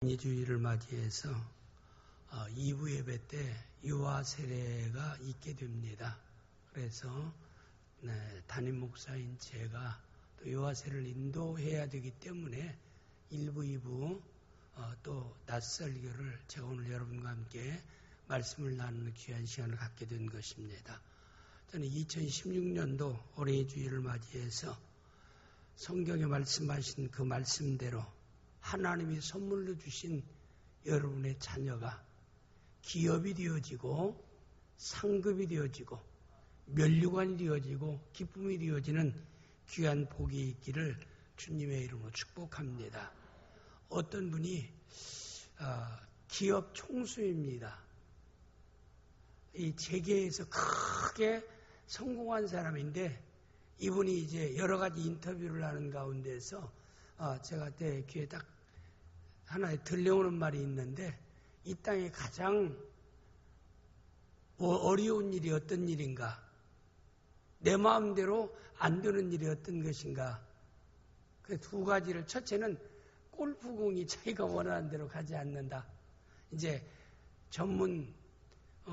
주일을 맞이해서 2부 예배 때 유아 세례가 있게 됩니다. 그래서 담임 목사인 제가 또 유아 세례를 인도해야 되기 때문에 1부, 2부 또 낮설교를 제가 오늘 여러분과 함께 말씀을 나누는 귀한 시간을 갖게 된 것입니다. 저는 2016년도 어린이 주일을 맞이해서 성경에 말씀하신 그 말씀대로 하나님이 선물로 주신 여러분의 자녀가 기업이 되어지고 상급이 되어지고 면류관이 되어지고 기쁨이 되어지는 귀한 복이 있기를 주님의 이름으로 축복합니다. 어떤 분이 기업 총수입니다. 이 재계에서 크게 성공한 사람인데 이분이 이제 여러 가지 인터뷰를 하는 가운데서 제가 내 귀에 딱 하나에 들려오는 말이 있는데 이 땅에 가장 어려운 일이 어떤 일인가? 내 마음대로 안 되는 일이 어떤 것인가? 그 두 가지를 첫째는 골프공이 자기가 원하는 대로 가지 않는다. 이제 전문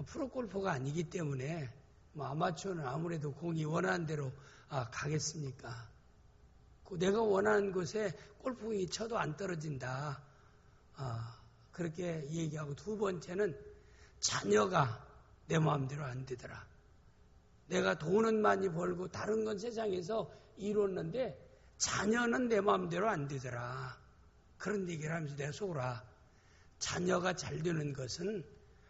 프로골퍼가 아니기 때문에 아마추어는 아무래도 공이 원하는 대로 가겠습니까? 내가 원하는 곳에 골프공이 쳐도 안 떨어진다. 그렇게 얘기하고 두 번째는 자녀가 내 마음대로 안 되더라. 내가 돈은 많이 벌고 다른 건 세상에서 이뤘는데 자녀는 내 마음대로 안 되더라. 그런 얘기를 하면서 내가 속으라. 자녀가 잘 되는 것은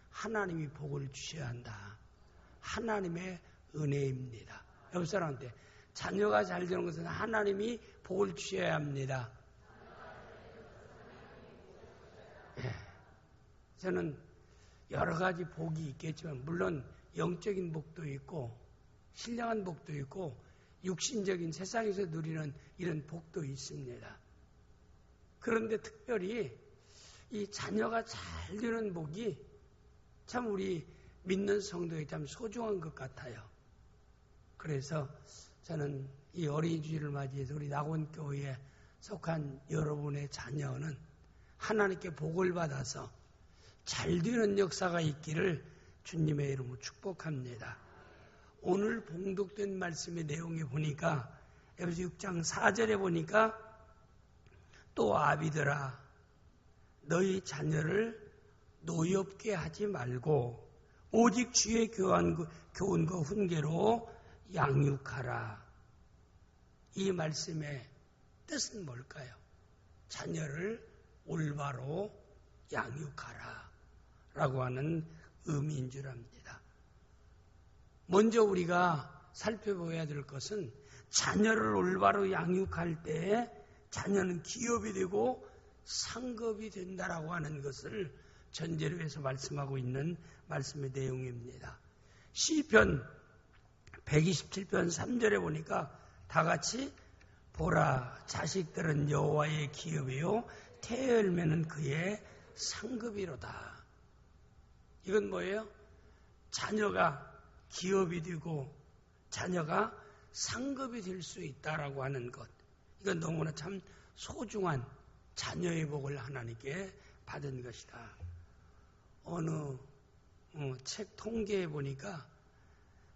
하나님이 복을 주셔야 한다. 하나님의 은혜입니다. 옆 사람한테 자녀가 잘 되는 것은 하나님이 복을 주셔야 합니다. 저는 여러 가지 복이 있겠지만 물론 영적인 복도 있고 신령한 복도 있고 육신적인 세상에서 누리는 이런 복도 있습니다. 그런데 특별히 이 자녀가 잘 되는 복이 참 우리 믿는 성도에 참 소중한 것 같아요. 그래서 저는 이 어린이 주일을 맞이해서 우리 낙원교회에 속한 여러분의 자녀는 하나님께 복을 받아서 잘 되는 역사가 있기를 주님의 이름으로 축복합니다. 오늘 봉독된 말씀의 내용에 보니까 에베소 6장 4절에 보니까 또 아비들아 너희 자녀를 노엽게 하지 말고 오직 주의 교훈과 훈계로 양육하라. 이 말씀의 뜻은 뭘까요? 자녀를 올바로 양육하라 라고 하는 의미인 줄 압니다. 먼저 우리가 살펴봐야 될 것은 자녀를 올바로 양육할 때 자녀는 기업이 되고 상급이 된다라고 하는 것을 전제로 해서 말씀하고 있는 말씀의 내용입니다. 시편 127편 3절에 보니까 다 같이 보라 자식들은 여호와의 기업이요 태의 열매는 그의 상급이로다. 이건 뭐예요? 자녀가 기업이 되고 자녀가 상급이 될 수 있다라고 하는 것. 이건 너무나 참 소중한 자녀의 복을 하나님께 받은 것이다. 어느 책 통계에 보니까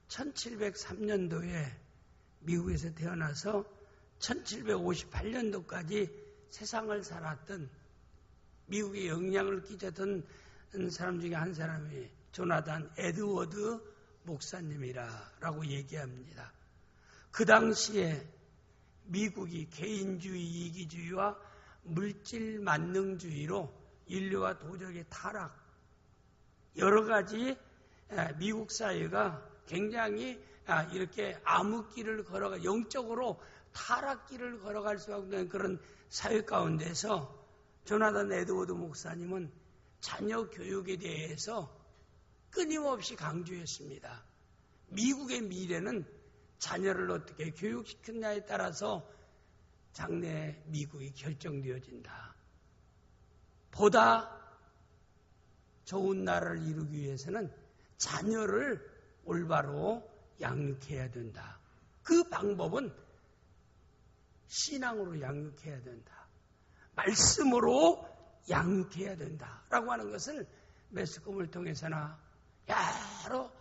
1703년도에 미국에서 태어나서 1758년도까지 세상을 살았던 미국에 영향을 끼쳤던 사람 중에 한 사람이 조나단 에드워드 목사님이라고 얘기합니다. 그 당시에 미국이 개인주의, 이기주의와 물질 만능주의로 인류가 도적의 타락, 여러 가지 미국 사회가 굉장히 이렇게 암흑길을 걸어가 영적으로 타락길을 걸어갈 수밖에 없는 그런 사회 가운데서 조나단 에드워드 목사님은 자녀 교육에 대해서 끊임없이 강조했습니다. 미국의 미래는 자녀를 어떻게 교육시켰냐에 따라서 장래 미국이 결정되어진다. 보다 좋은 나라를 이루기 위해서는 자녀를 올바로 양육해야 된다. 그 방법은 신앙으로 양육해야 된다. 말씀으로 양육해야 된다라고 하는 것을 매스컴을 통해서나 여러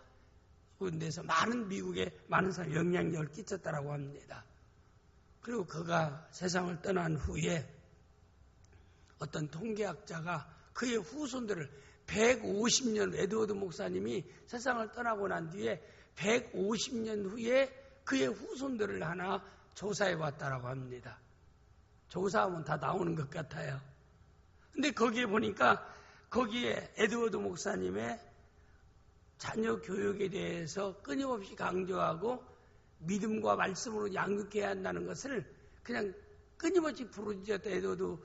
군데서 많은 미국에 많은 사람이 영향력을 끼쳤다라고 합니다. 그리고 그가 세상을 떠난 후에 어떤 통계학자가 그의 후손들을 150년 에드워드 목사님이 세상을 떠나고 난 뒤에 150년 후에 그의 후손들을 하나 조사해 봤다라고 합니다. 조사하면 다 나오는 것 같아요. 근데 거기에 보니까 거기에 에드워드 목사님의 자녀 교육에 대해서 끊임없이 강조하고 믿음과 말씀으로 양육해야 한다는 것을 그냥 끊임없이 부르짖었던 에드워드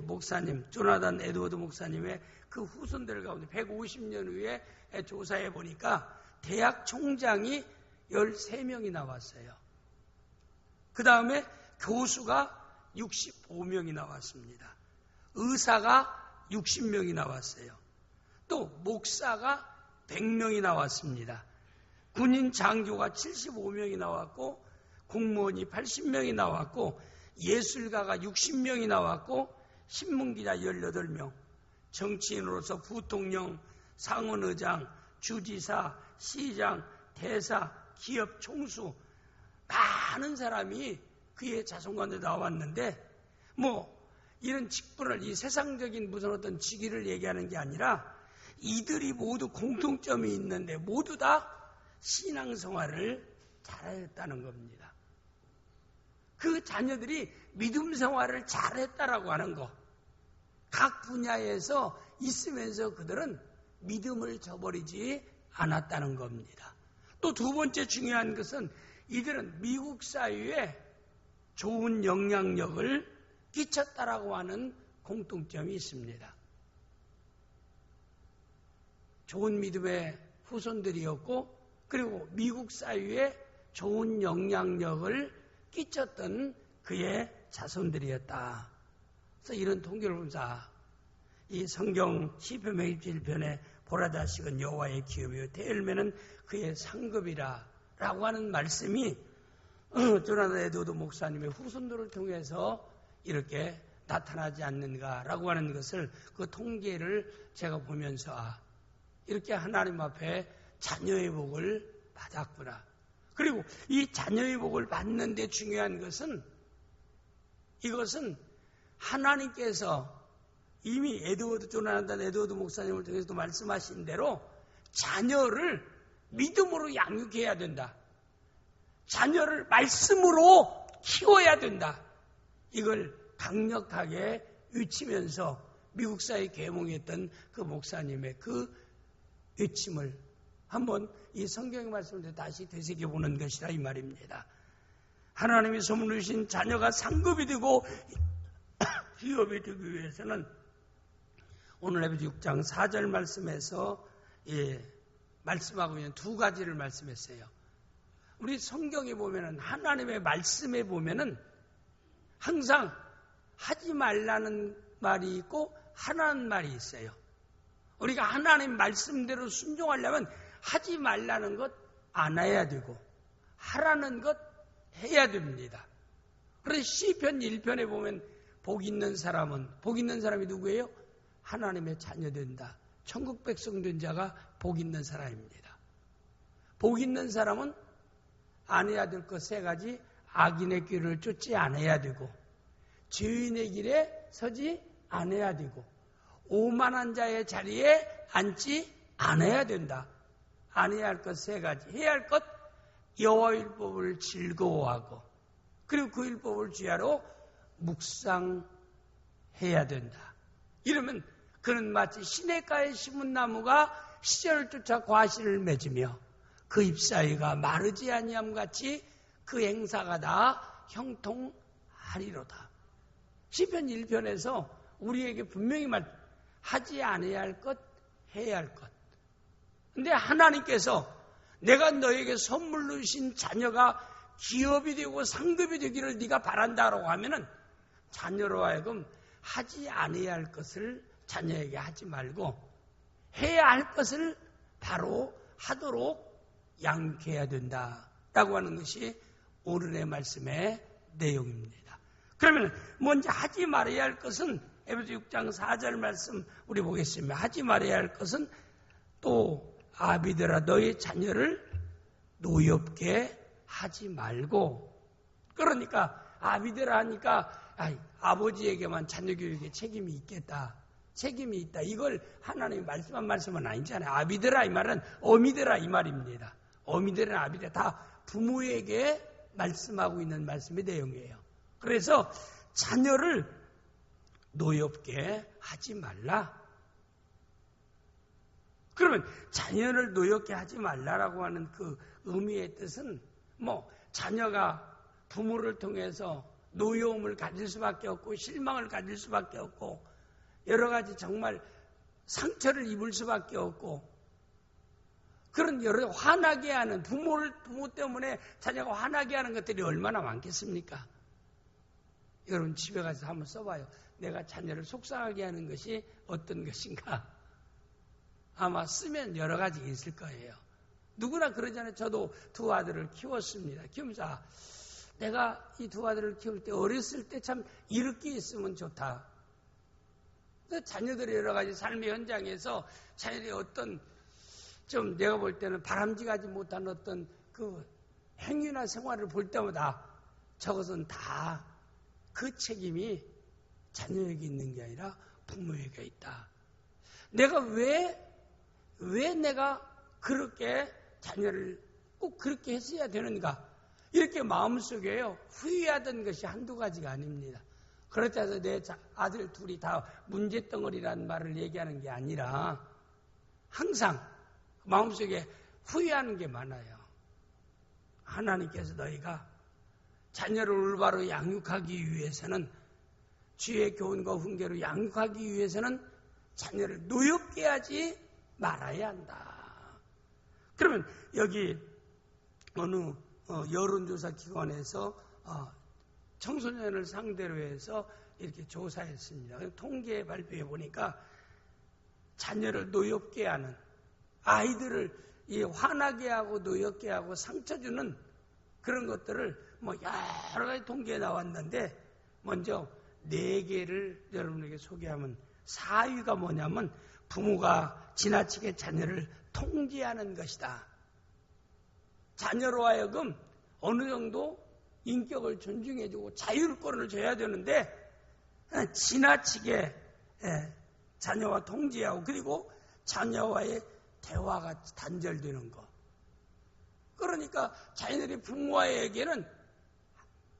목사님, 조나단 에드워드 목사님의 그 후손들 가운데 150년 후에 조사해 보니까 대학 총장이 13명이 나왔어요. 그 다음에 교수가 65명이 나왔습니다. 의사가 60명이 나왔어요. 또 목사가 100명이 나왔습니다. 군인 장교가 75명이 나왔고 공무원이 80명이 나왔고 예술가가 60명이 나왔고 신문기자 18명, 정치인으로서 부통령, 상원의장, 주지사, 시장, 대사, 기업 총수 많은 사람이 그의 자손관에 나왔는데 이런 직분을 이 세상적인 무슨 어떤 직위를 얘기하는 게 아니라 이들이 모두 공통점이 있는데 모두 다 신앙생활을 잘했다는 겁니다. 그 자녀들이 믿음 생활을 잘했다라고 하는 거. 각 분야에서 있으면서 그들은 믿음을 저버리지 않았다는 겁니다. 또 두 번째 중요한 것은 이들은 미국 사회에 좋은 영향력을 끼쳤다라고 하는 공통점이 있습니다. 좋은 믿음의 후손들이었고 그리고 미국 사회에 좋은 영향력을 끼쳤던 그의 자손들이었다. 그래서 이런 통계를 보면서 이 성경 시편 127편에 보라 자식은 여호와의 기업이요 대열매는 그의 상급이라 라고 하는 말씀이 조나단 에드워드 목사님의 후손들을 통해서 이렇게 나타나지 않는가라고 하는 것을 그 통계를 제가 보면서 이렇게 하나님 앞에 자녀의 복을 받았구나. 그리고 이 자녀의 복을 받는 데 중요한 것은 이것은 하나님께서 이미 조나단 에드워드 목사님을 통해서도 말씀하신 대로 자녀를 믿음으로 양육해야 된다. 자녀를 말씀으로 키워야 된다. 이걸 강력하게 외치면서 미국 사회에 계몽했던 그 목사님의 그 외침을 한번 이 성경의 말씀을 다시 되새겨보는 것이라 이 말입니다. 하나님이 소문을 주신 자녀가 상급이 되고 기업이 되기 위해서는 오늘 에베소 6장 4절 말씀에서 말씀하고 있는 두 가지를 말씀했어요. 우리 성경에 보면은 하나님의 말씀에 보면은 항상 하지 말라는 말이 있고 하라는 말이 있어요. 우리가 하나님 말씀대로 순종하려면 하지 말라는 것 안 해야 되고 하라는 것 해야 됩니다. 그래서 시편 1편에 보면 복 있는 사람이 누구예요? 하나님의 자녀 된다. 천국 백성 된 자가 복 있는 사람입니다. 복 있는 사람은 안 해야 될 것 세 가지. 악인의 길을 쫓지 않아야 되고 죄인의 길에 서지 않아야 되고 오만한 자의 자리에 앉지 않아야 된다. 안 해야 할 것 세 가지. 해야 할 것 여호와 율법을 즐거워하고 그리고 그 율법을 주야로 묵상해야 된다. 이러면 그는 마치 시냇가에 심은 나무가 시절을 쫓아 과실을 맺으며 그 잎사귀가 마르지 아니함 같이 그 행사가 다 형통하리로다. 시편 1편에서 우리에게 분명히 하지 않아야 할 것, 해야 할 것. 근데 하나님께서 내가 너에게 선물로 주신 자녀가 기업이 되고 상급이 되기를 네가 바란다라고 하면은 자녀로 하여금 하지 않아야 할 것을 자녀에게 하지 말고 해야 할 것을 바로 하도록 양육해야 된다라고 하는 것이 오늘의 말씀의 내용입니다. 그러면 먼저 하지 말아야 할 것은 에베소 6장 4절 말씀 우리 보겠습니다. 하지 말아야 할 것은 또 아비들아 너희 자녀를 노엽게 하지 말고. 그러니까 아비들아 하니까 아버지에게만 자녀 교육에 책임이 있겠다. 책임이 있다. 이걸 하나님이 말씀한 말씀은 아니잖아요. 아비들아 이 말은 어미들아 이 말입니다. 어미들이나 아비들 다 부모에게 말씀하고 있는 말씀의 내용이에요. 그래서 자녀를 노엽게 하지 말라. 그러면 자녀를 노엽게 하지 말라라고 하는 그 의미의 뜻은 자녀가 부모를 통해서 노여움을 가질 수밖에 없고 실망을 가질 수밖에 없고 여러 가지 정말 상처를 입을 수밖에 없고 그런 여러 화나게 하는 부모 때문에 자녀가 화나게 하는 것들이 얼마나 많겠습니까? 여러분 집에 가서 한번 써봐요. 내가 자녀를 속상하게 하는 것이 어떤 것인가? 아마 쓰면 여러 가지 있을 거예요. 누구나 그러잖아요. 저도 두 아들을 키웠습니다. 키우면서 내가 이 두 아들을 키울 때 어렸을 때 참 이렇게 있으면 좋다. 자녀들이 여러 가지 삶의 현장에서 자녀들이 어떤 좀 내가 볼 때는 바람직하지 못한 어떤 그 행위나 생활을 볼 때마다 저것은 다 그 책임이 자녀에게 있는 게 아니라 부모에게 있다. 내가 왜 내가 그렇게 자녀를 꼭 그렇게 했어야 되는가? 이렇게 마음속에요. 후회하던 것이 한두 가지가 아닙니다. 그렇다 해서 내 아들 둘이 다 문제덩어리라는 말을 얘기하는 게 아니라 항상 마음속에 후회하는 게 많아요. 하나님께서 너희가 자녀를 올바로 양육하기 위해서는 주의 교훈과 훈계로 양육하기 위해서는 자녀를 노엽게 하지 말아야 한다. 그러면 여기 어느 여론조사 기관에서 청소년을 상대로 해서 이렇게 조사했습니다. 통계 발표해 보니까 자녀를 노엽게 하는 아이들을 화나게 하고 노엽게 하고 상처 주는 그런 것들을 여러 가지 통계에 나왔는데 먼저 4개를 여러분에게 소개하면 4위가 뭐냐면 부모가 지나치게 자녀를 통제하는 것이다. 자녀로 하여금 어느 정도 인격을 존중해주고 자율권을 줘야 되는데 지나치게 자녀와 통제하고 그리고 자녀와의 대화가 단절되는 거. 그러니까 자녀들이 부모에게는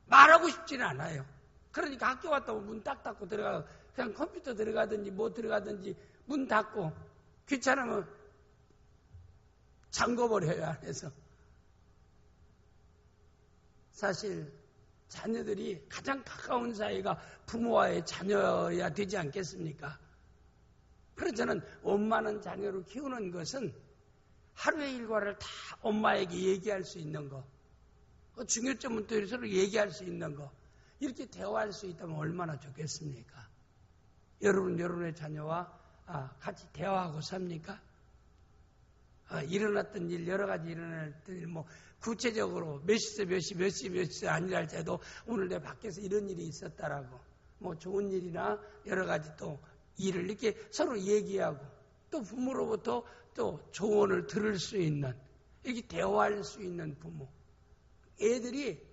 말하고 싶지는 않아요. 그러니까 학교 갔다 오면 문 딱 닫고 들어가고 그냥 컴퓨터 들어가든지 뭐 들어가든지 문 닫고 귀찮으면 잠궈버려요 안에서. 사실 자녀들이 가장 가까운 사이가 부모와의 자녀여야 되지 않겠습니까? 그래서 저는 엄마는 자녀를 키우는 것은 하루의 일과를 다 엄마에게 얘기할 수 있는 거, 중요점은 또 서로 얘기할 수 있는 거, 이렇게 대화할 수 있다면 얼마나 좋겠습니까? 여러분의 자녀와 같이 대화하고 삽니까? 일어났던 일, 여러 가지 일어났던 일, 구체적으로 몇 시 아니라 할때도 오늘 내 밖에서 이런 일이 있었다라고, 좋은 일이나 여러 가지 또 일을 이렇게 서로 얘기하고, 또 부모로부터 또 조언을 들을 수 있는, 이렇게 대화할 수 있는 부모. 애들이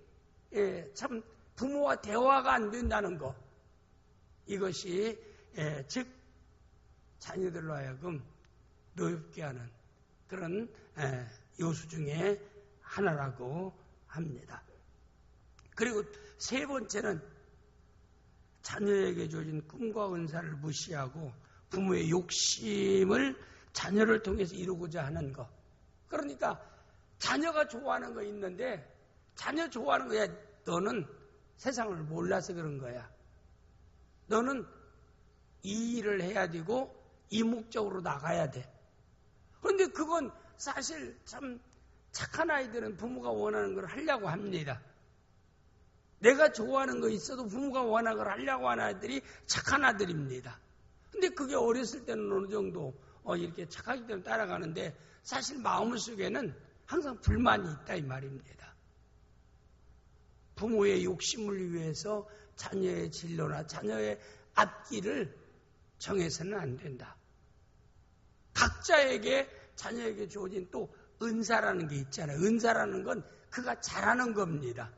참 부모와 대화가 안 된다는 거, 이것이 즉 자녀들로 하여금 노엽게 하는 그런 요소 중에 하나라고 합니다. 그리고 세 번째는 자녀에게 주어진 꿈과 은사를 무시하고 부모의 욕심을 자녀를 통해서 이루고자 하는 것. 그러니까 자녀가 좋아하는 거 있는데 자녀 좋아하는 거야. 너는 세상을 몰라서 그런 거야. 너는 이 일을 해야 되고 이 목적으로 나가야 돼. 그런데 그건 사실 참 착한 아이들은 부모가 원하는 걸 하려고 합니다. 내가 좋아하는 거 있어도 부모가 원하는 걸 하려고 하는 아이들이 착한 아들입니다. 근데 그게 어렸을 때는 어느 정도 이렇게 착하기 때문에 따라가는데 사실 마음속에는 항상 불만이 있다 이 말입니다. 부모의 욕심을 위해서 자녀의 진로나 자녀의 앞길을 정해서는 안 된다. 각자에게 자녀에게 주어진 또 은사라는 게 있잖아요. 은사라는 건 그가 잘하는 겁니다.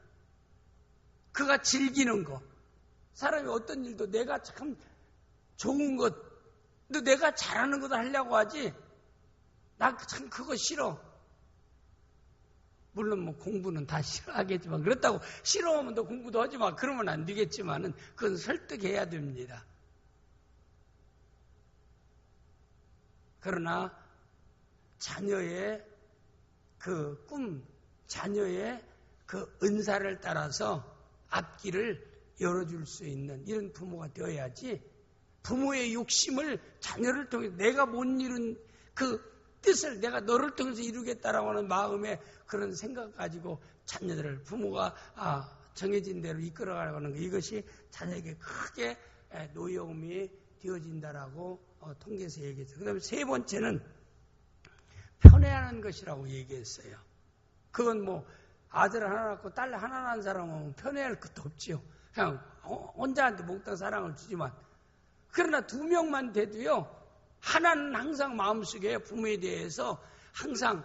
그가 즐기는 거. 사람이 어떤 일도 내가 참 좋은 것, 또 내가 잘하는 것도 하려고 하지. 나 참 그거 싫어. 물론 뭐 공부는 다 싫어하겠지만 그렇다고 싫어하면 또 공부도 하지 마. 그러면 안 되겠지만은 그건 설득해야 됩니다. 그러나 자녀의 그 꿈, 자녀의 그 은사를 따라서 앞길을 열어줄 수 있는 이런 부모가 되어야지 부모의 욕심을 자녀를 통해 내가 못 이룬 그 뜻을 내가 너를 통해서 이루겠다라고 하는 마음에 그런 생각 가지고 자녀들을 부모가 정해진 대로 이끌어가는 것 이것이 자녀에게 크게 노여움이 되어진다라고 통계에서 얘기했어요. 그 다음에 세 번째는 편애하는 것이라고 얘기했어요. 그건 뭐 아들 하나 낳고 딸 하나 낳은 사람은 편애할 것도 없지요. 그냥 혼자한테 몽땅 사랑을 주지만 그러나 두 명만 돼도요. 하나는 항상 마음속에 부모에 대해서 항상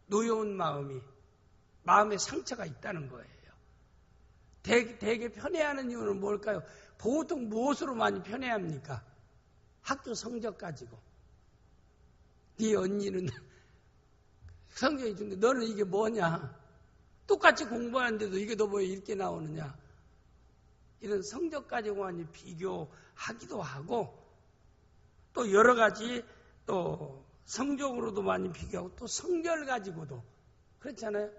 노여운 마음에 상처가 있다는 거예요. 되게 편애하는 이유는 뭘까요? 보통 무엇으로 많이 편애합니까? 학교 성적 가지고. 네 언니는 성적이 좋은데 너는 이게 뭐냐? 똑같이 공부하는데도 이게 너 왜 이렇게 나오느냐? 이런 성적 가지고 많이 비교하기도 하고 또 여러 가지 또 성적으로도 많이 비교하고 또 성별 가지고도 그렇잖아요.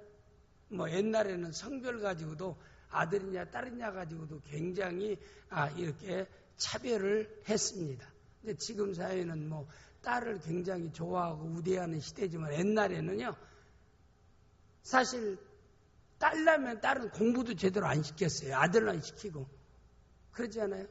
뭐 옛날에는 성별 가지고도 아들이냐 딸이냐 가지고도 굉장히 이렇게 차별을 했습니다. 근데 지금 사회는 뭐 딸을 굉장히 좋아하고 우대하는 시대지만 옛날에는요. 사실 딸 낳으면 딸은 공부도 제대로 안 시켰어요. 아들만 시키고. 그러지 않아요?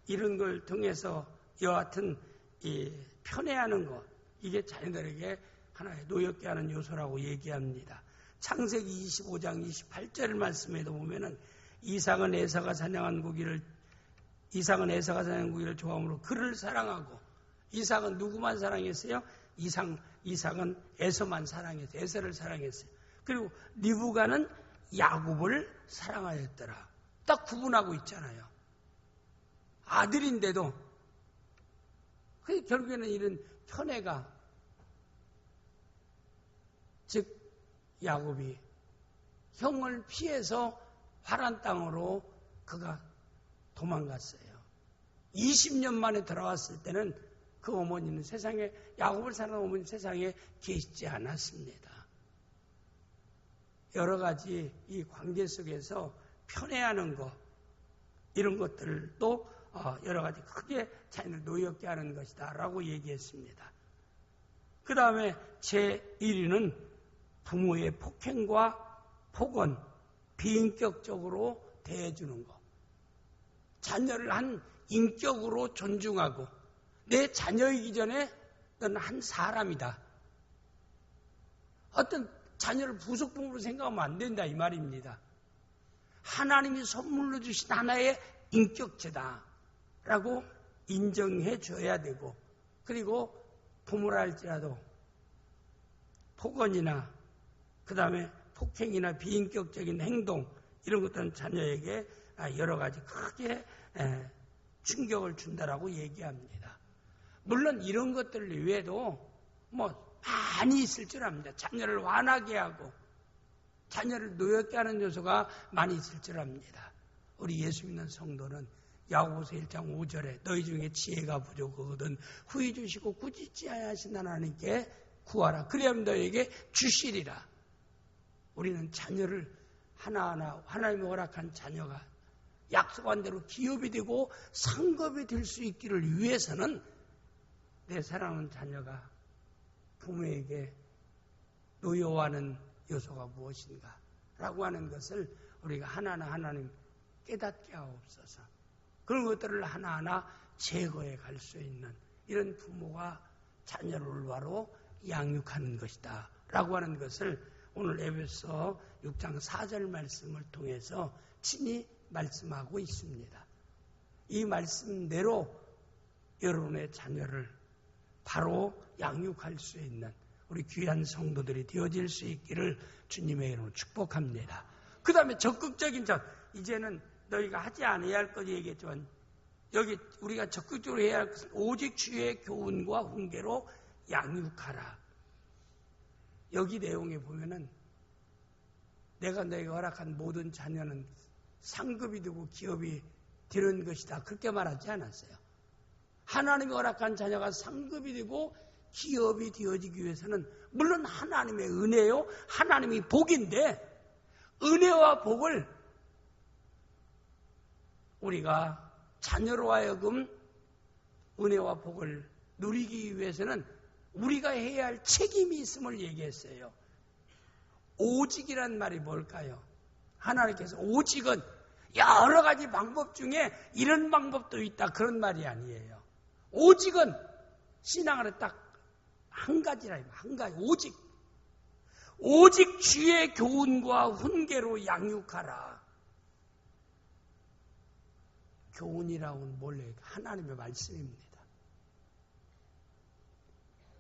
이런 걸 통해서 여하튼 이 편애하는 것 이게 자녀들에게 하나의 노엽게 하는 요소라고 얘기합니다. 창세기 25장 28절 말씀에도 보면은 이삭은 에서가 사냥한 고기를 좋아함으로 그를 사랑하고 이삭은 누구만 사랑했어요? 이삭은 에서만 사랑했어요. 에서를 사랑했어요. 그리고 리브가는 야곱을 사랑하였더라. 딱 구분하고 있잖아요. 아들인데도 결국에는 이런 편애가 즉 야곱이 형을 피해서 화란 땅으로 그가 도망갔어요. 20년 만에 돌아왔을 때는 그 어머니는 세상에 야곱을 사랑하는 어머니는 세상에 계시지 않았습니다. 여러 가지 이 관계 속에서 편애하는 것 이런 것들도 여러 가지 크게 자녀를 노엽게 하는 것이다 라고 얘기했습니다. 그 다음에 제1위는 부모의 폭행과 폭언, 비인격적으로 대해주는 것. 자녀를 한 인격으로 존중하고 내 자녀이기 전에 너는 한 사람이다. 어떤 자녀를 부속품으로 생각하면 안 된다 이 말입니다. 하나님이 선물로 주신 하나의 인격체다 라고 인정해 줘야 되고 그리고 부모라 할지라도 폭언이나 그 다음에 폭행이나 비인격적인 행동 이런 것들은 자녀에게 여러 가지 크게 충격을 준다라고 얘기합니다. 물론 이런 것들 외에도 뭐 많이 있을 줄 압니다. 자녀를 화나게 하고 자녀를 노엽게 하는 요소가 많이 있을 줄 압니다. 우리 예수 믿는 성도는 야고보서 1장 5절에 너희 중에 지혜가 부족하거든 후히 주시고 꾸짖지 아니하신 하나님께 구하라. 그리하면 너에게 주시리라. 우리는 자녀를 하나하나 하나님이 허락한 자녀가 약속한 대로 기업이 되고 상급이 될 수 있기를 위해서는 내 사랑하는 자녀가 부모에게 노여워하는 요소가 무엇인가 라고 하는 것을 우리가 하나하나 하나님 깨닫게 하옵소서. 그런 것들을 하나하나 제거해 갈 수 있는 이런 부모가 자녀를 올바로 양육하는 것이다 라고 하는 것을 오늘 에베소 6장 4절 말씀을 통해서 친히 말씀하고 있습니다. 이 말씀대로 여러분의 자녀를 바로 양육할 수 있는 우리 귀한 성도들이 되어질 수 있기를 주님의 이름으로 축복합니다. 그 다음에 적극적인 자, 이제는 너희가 하지 않아야 할 것 얘기했지만 여기 우리가 적극적으로 해야 할 것은 오직 주의 교훈과 훈계로 양육하라. 여기 내용에 보면은 내가 너희가 허락한 모든 자녀는 상급이 되고 기업이 되는 것이다. 그렇게 말하지 않았어요. 하나님이 허락한 자녀가 상급이 되고 기업이 되어지기 위해서는 물론 하나님의 은혜요. 하나님이 복인데 은혜와 복을 우리가 자녀로 하여금 은혜와 복을 누리기 위해서는 우리가 해야 할 책임이 있음을 얘기했어요. 오직이란 말이 뭘까요? 하나님께서 오직은 여러 가지 방법 중에 이런 방법도 있다 그런 말이 아니에요. 오직은 신앙으로 딱 한 가지라 한 가지 오직. 오직 주의 교훈과 훈계로 양육하라. 교훈이라고는 원래 하나님의 말씀입니다.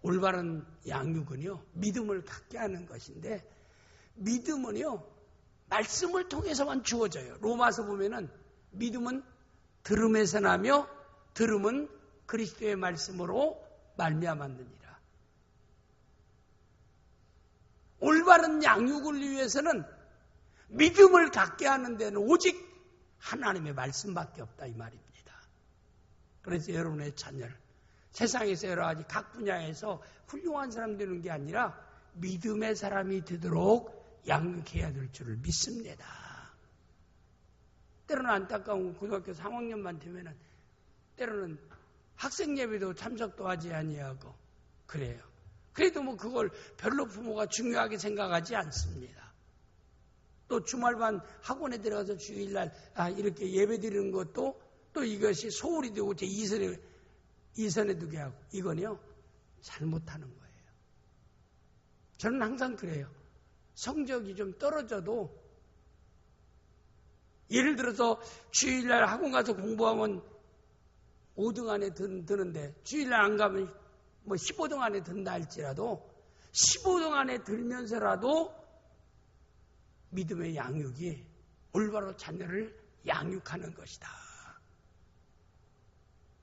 올바른 양육은요, 믿음을 갖게 하는 것인데, 믿음은요, 말씀을 통해서만 주어져요. 로마서 보면은 믿음은 들음에서 나며 들음은 그리스도의 말씀으로 말미암았느니라. 올바른 양육을 위해서는 믿음을 갖게 하는 데는 오직 하나님의 말씀밖에 없다 이 말입니다. 그래서 여러분의 자녀를 세상에서 여러 가지 각 분야에서 훌륭한 사람 되는 게 아니라 믿음의 사람이 되도록 양육해야 될 줄을 믿습니다. 때로는 안타까운 고등학교 3학년만 되면은 때로는 학생 예배도 참석도 하지 아니하고 그래요. 그래도 뭐 그걸 별로 부모가 중요하게 생각하지 않습니다. 또 주말반 학원에 들어가서 주일날 이렇게 예배 드리는 것도 또 이것이 소홀히 되고 제 이선에 두게 하고 이건요 잘못하는 거예요. 저는 항상 그래요. 성적이 좀 떨어져도 예를 들어서 주일날 학원 가서 공부하면 5등 안에 드는데 주일날 안 가면 뭐 15등 안에 든다 할지라도 15등 안에 들면서라도 믿음의 양육이 올바로 자녀를 양육하는 것이다.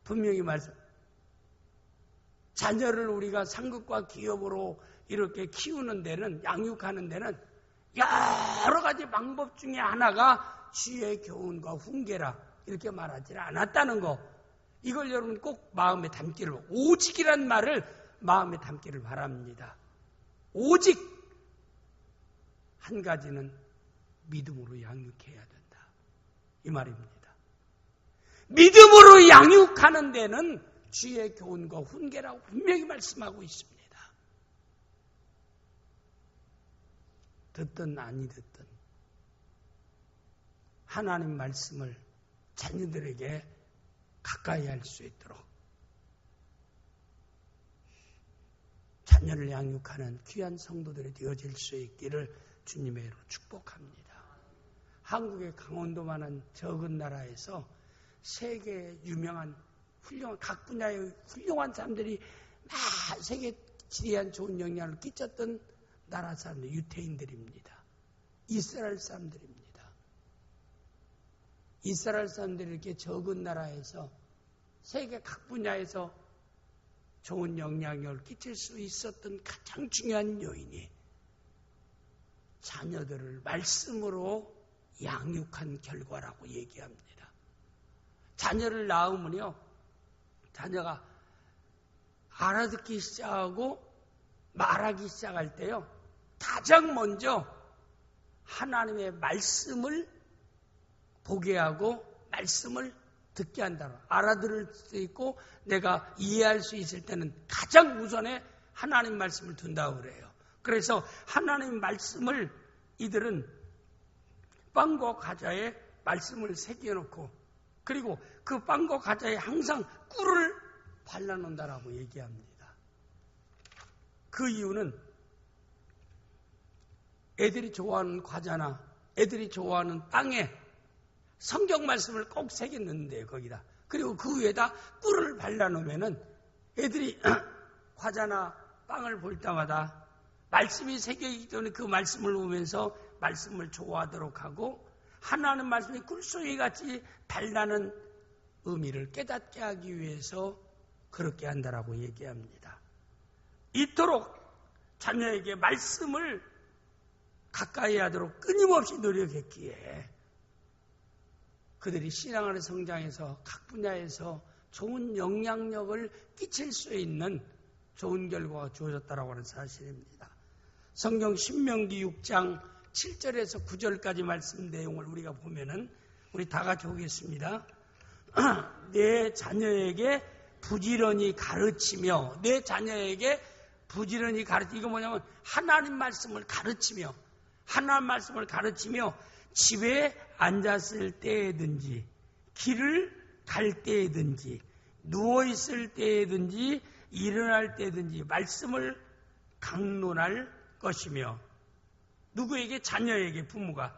분명히 말씀. 자녀를 우리가 상급과 기업으로 이렇게 키우는 데는 양육하는 데는 여러 가지 방법 중에 하나가 주의 교훈과 훈계라 이렇게 말하지 않았다는 거. 이걸 여러분 꼭 마음에 담기를 오직이란 말을 마음에 담기를 바랍니다. 오직 한 가지는 믿음으로 양육해야 된다. 이 말입니다. 믿음으로 양육하는 데는 주의 교훈과 훈계라고 분명히 말씀하고 있습니다. 듣든 아니 듣든 하나님 말씀을 자녀들에게 가까이 할 수 있도록 자녀를 양육하는 귀한 성도들이 되어질 수 있기를 주님의 이름으로 축복합니다. 한국의 강원도만한 적은 나라에서 세계 유명한 훌륭한 각 분야의 훌륭한 사람들이 세계 지리한 좋은 영향을 끼쳤던 나라 사람들, 유태인들입니다. 이스라엘 사람들입니다. 이스라엘 사람들이 이렇게 적은 나라에서 세계 각 분야에서 좋은 영향력을 끼칠 수 있었던 가장 중요한 요인이 자녀들을 말씀으로 양육한 결과라고 얘기합니다. 자녀를 낳으면요, 자녀가 알아듣기 시작하고 말하기 시작할 때요, 가장 먼저 하나님의 말씀을 보게 하고 말씀을 듣게 한다. 알아들을 수 있고 내가 이해할 수 있을 때는 가장 우선에 하나님 말씀을 둔다고 그래요. 그래서 하나님 말씀을 이들은 빵과 과자에 말씀을 새겨놓고 그리고 그 빵과 과자에 항상 꿀을 발라놓는다라고 얘기합니다. 그 이유는 애들이 좋아하는 과자나 애들이 좋아하는 빵에 성경 말씀을 꼭 새겼는데요. 거기다 그리고 그 위에다 꿀을 발라놓으면은 애들이 과자나 빵을 볼 때마다 말씀이 새겨있기 때문에 그 말씀을 보면서 말씀을 좋아하도록 하고 하나님 말씀이 꿀송이 같이 달라는 의미를 깨닫게 하기 위해서 그렇게 한다라고 얘기합니다. 이토록 자녀에게 말씀을 가까이 하도록 끊임없이 노력했기에 그들이 신앙안의 성장에서 각 분야에서 좋은 영향력을 끼칠 수 있는 좋은 결과가 주어졌다라고 하는 사실입니다. 성경 신명기 6장 7절에서 9절까지 말씀 내용을 우리가 보면은 우리 다 같이 보겠습니다. 내 자녀에게 부지런히 가르치며 내 자녀에게 부지런히 가르치며 이거 뭐냐면 하나님 말씀을 가르치며 하나님 말씀을 가르치며 집에 앉았을 때에든지 길을 갈 때에든지 누워있을 때에든지 일어날 때든지 말씀을 강론할 것이며 누구에게 자녀에게 부모가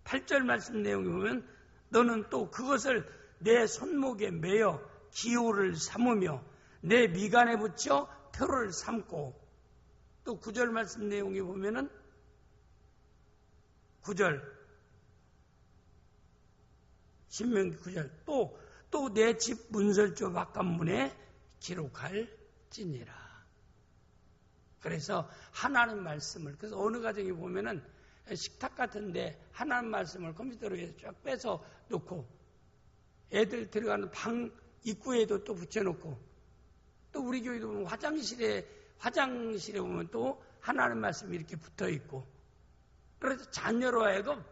8절 말씀 내용에 보면 너는 또 그것을 내 손목에 매어 기호를 삼으며 내 미간에 붙여 표를 삼고 또 9절 말씀 내용에 보면은 9절 신명기 9절 또 내 집 문설주 바깥문에 기록할지니라. 그래서 하나님 말씀을 그래서 어느 가정에 보면은 식탁 같은데 하나님 말씀을 컴퓨터로 해서 쫙 빼서 놓고 애들 들어가는 방 입구에도 또 붙여놓고 또 우리 교회도 보면 화장실에 보면 또 하나님 말씀이 이렇게 붙어 있고 그래서 자녀로 하여금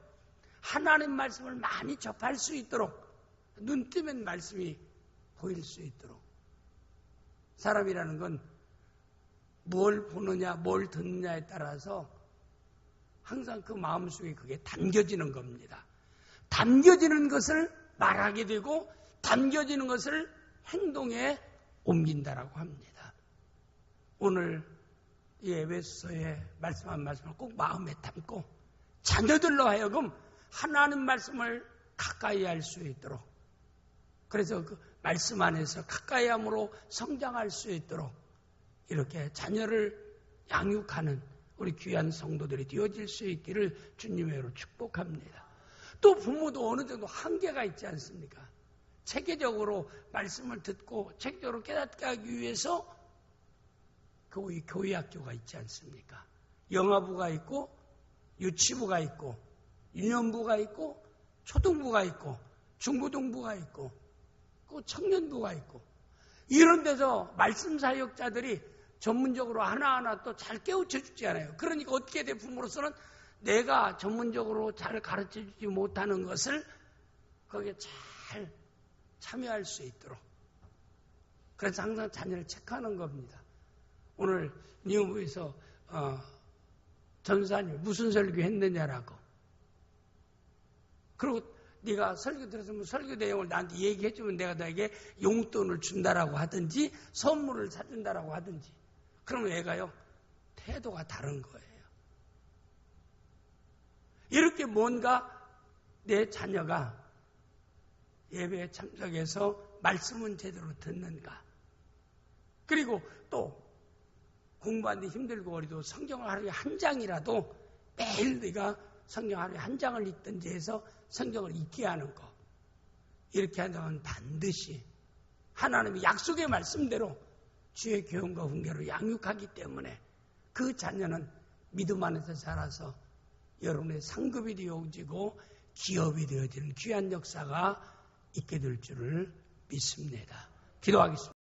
하나님 말씀을 많이 접할 수 있도록 눈 뜨면 말씀이 보일 수 있도록 사람이라는 건 뭘 보느냐 뭘 듣느냐에 따라서 항상 그 마음속에 그게 담겨지는 겁니다. 담겨지는 것을 말하게 되고 담겨지는 것을 행동에 옮긴다라고 합니다. 오늘 이 에베소서에 말씀한 말씀을 꼭 마음에 담고 자녀들로 하여금 하나님 말씀을 가까이 할 수 있도록 그래서 그 말씀 안에서 가까이 함으로 성장할 수 있도록 이렇게 자녀를 양육하는 우리 귀한 성도들이 되어질 수 있기를 주님의 이름으로 축복합니다. 또 부모도 어느 정도 한계가 있지 않습니까? 체계적으로 말씀을 듣고 체계적으로 깨닫게 하기 위해서 그 교회학교가 있지 않습니까? 영아부가 있고 유치부가 있고 유년부가 있고 초등부가 있고 중고등부가 있고 그 청년부가 있고 이런 데서 말씀 사역자들이 전문적으로 하나하나 또 잘 깨우쳐 주지 않아요. 그러니까 어떻게 돼 부모로서는 내가 전문적으로 잘 가르쳐 주지 못하는 것을 거기에 잘 참여할 수 있도록 그래서 항상 자녀를 체크하는 겁니다. 오늘 뉴욕에서 전사님 무슨 설교 했느냐라고 그리고 네가 설교 들었으면 설교 내용을 나한테 얘기해주면 내가 너에게 용돈을 준다라고 하든지 선물을 사준다라고 하든지 그러면 애가요 태도가 다른 거예요. 이렇게 뭔가 내 자녀가 예배에 참석해서 말씀은 제대로 듣는가 그리고 또 공부하는데 힘들고 어리도 성경을 하루에 한 장이라도 매일 네가 성경 하루에 한 장을 읽든지 해서 성경을 읽게 하는 거 이렇게 한다면 반드시 하나님의 약속의 말씀대로 주의 교훈과 훈계로 양육하기 때문에 그 자녀는 믿음 안에서 자라서 여러분의 상급이 되어지고 기업이 되어지는 귀한 역사가 있게 될 줄을 믿습니다. 기도하겠습니다.